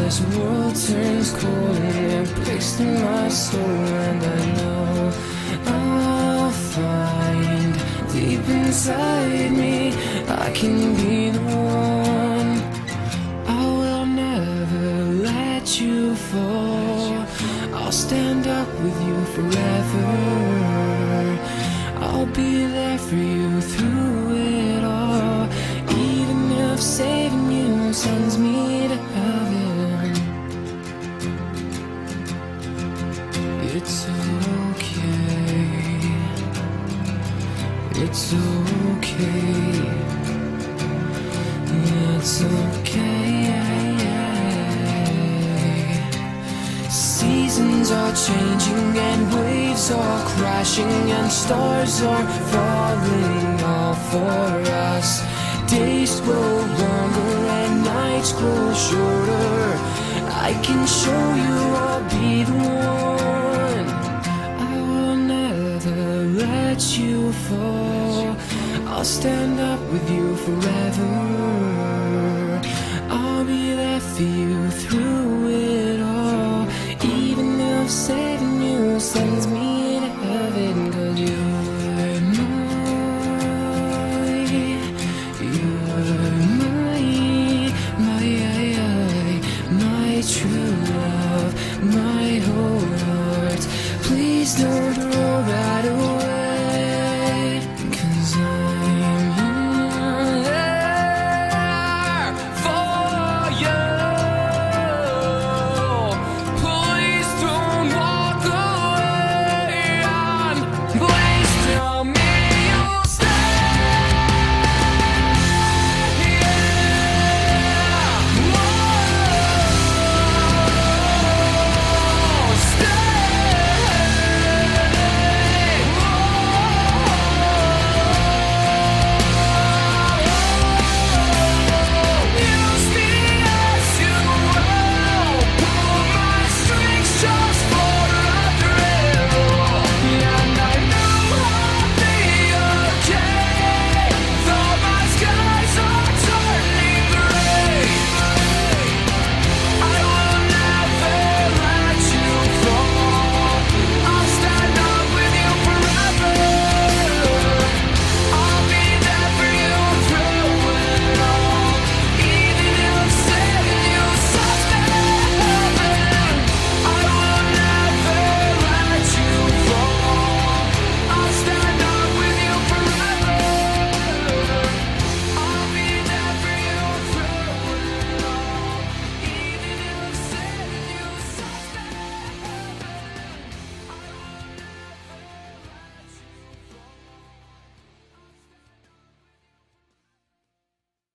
this world turns cold and it breaks through my soul, and I know I'll find deep inside me I can be the one. I will never let you fall. I'll stand up with you forever. I'll be there for you through it all, even if saving you sends me to heaven. It's okay. It's okay. It's okay. Seasons are changing and waves are crashing and stars are falling all for us. Days grow longer and nights grow shorter. I can show you I'll be the one. I will never let you fall. I'll stand up with you forever. I'll be there for you through it all, even if saving you sends